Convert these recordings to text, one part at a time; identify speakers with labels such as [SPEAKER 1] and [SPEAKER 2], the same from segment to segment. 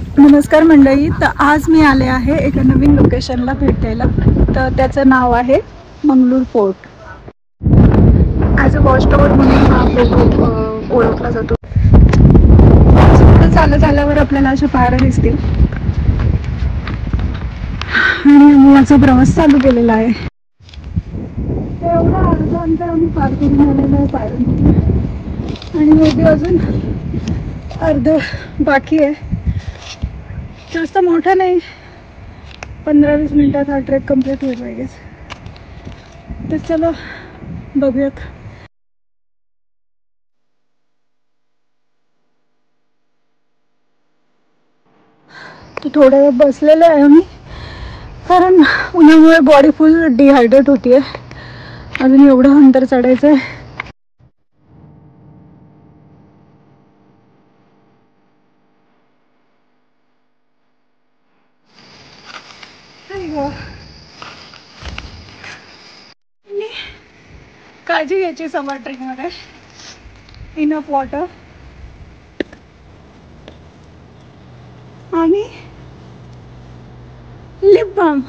[SPEAKER 1] नमस्कार मंडळी. तर आज मी आले आहे एका नवीन लोकेशनला भेट द्यायला. तर त्याचं नाव आहे Mangalore fort. As a watch tower म्हणून हा फोर्ट ओळखला जातो. चालत झाल्यावर आपल्याला अशा पायऱ्या दिसतील आणि आम्ही याचा प्रवास चालू केलेला आहे. एवढं अर्ध अंतर आम्ही पार करून आलेलो आहे पायऱ्यांमध्ये आणि मोठी अजून अर्ध बाकी आहे. जास्त मोठा नाही, 15-20 मिनिटात हा ट्रेक कंप्लीट होईल पाहिजे. तर चलो बघूयात. तर थोड्या वेळ बसलेलो आहे मी, कारण उन्हामुळे बॉडी फुल डिहायड्रेट होतीये. अजून एवढं अंतर चढायचं आहे. काळजी घ्यायची समर ट्रेकमध्ये. इनफ वॉटर आणि लिप बाम.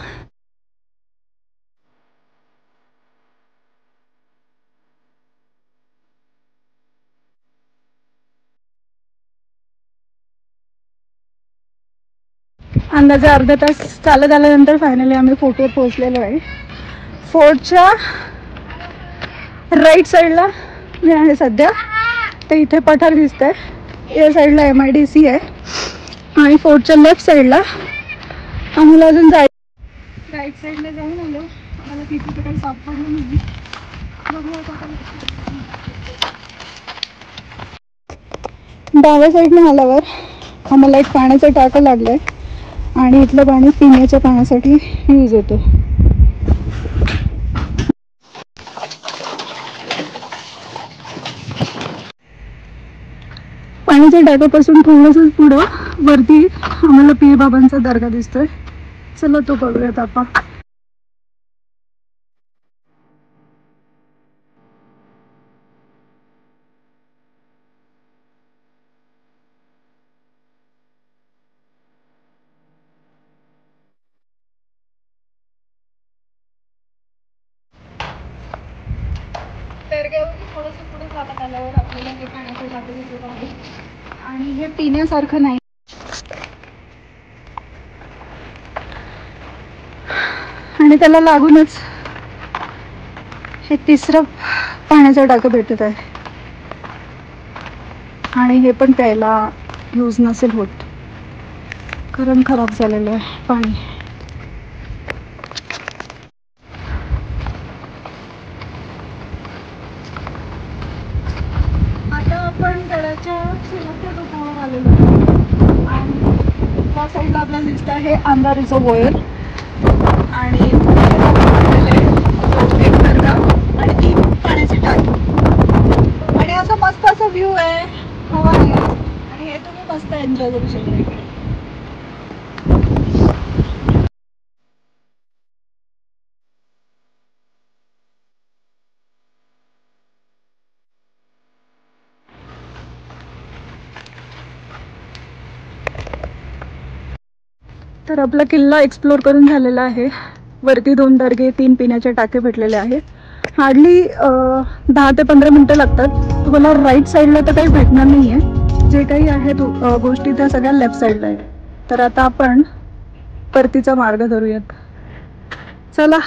[SPEAKER 1] अंदाजे अर्धा तास चालत आल्यानंतर फायनली आम्ही फोर्टवर पोहोचलेलो आहे. फोर्टच्या राईट साईडला मी आहे सध्या. तर इथे पठार दिसतंय. या साईडला MIDC आहे आणि फोर्टच्या लेफ्ट साईडला आम्हाला अजून राईट साईडला जाऊन आलो. आम्हाला तिथे काही सापडलं नाही. डाव्या साईडने आल्यावर आम्हाला एक पाण्याचं टाकं लागलंय आणि इथलं पाणी पिण्याच्या पाण्यासाठी यूज होतो. पाण्याच्या टाकापासून थोडंसं पुढं वरती आम्हाला पीर बाबांचा दर्गा दिसतोय. चला तो बघूयात आपण. दर्ग्यावरून थोडंसं पुढे चालत आल्यावर आपल्याला हे पाण्याचं टाकं दिसत आहे आणि हे पिण्यासारखं नाही. आणि त्याला लागूनच हे तिसरं पाण्याचं टाकं भेटत आहे आणि हे पण प्यायला यूज नसेल होत, कारण खराब झालेलं आहे पाणी. आता आपण गडाच्या शेवटच्या टोकावर आलेलो आहे आणि त्या साईडला आपल्याला दिसत आहे आंबा रिझर्वोयर आणि एक दर्गा आणि 3 पाण्याची टाकी आणि असा मस्त असा व्ह्यू आहे, हवा आहे आणि हे तुम्ही मस्त एन्जॉय करू शकता इकडे. तर आपला किल्ला एक्सप्लोर करून झालेला आहे. वरती 2 दर्गे, 3 पिण्याचे टाके भेटलेले आहेत. हार्डली 10 ते 15 मिनटं लागतात. तुम्हाला राईट साईडला तर काही भेटणार नाही आहे. जे काही आहेत गोष्टी त्या सगळ्या लेफ्ट साईडला आहेत. तर आता आपण परतीचा मार्ग धरूयात. चला.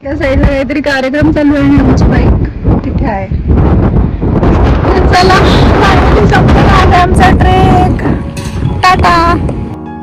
[SPEAKER 1] त्या साईडला काहीतरी कार्यक्रम चालू आहे आणि आमची बाईक तिथे आहे. चला, आमचा ट्रेक. टाटा.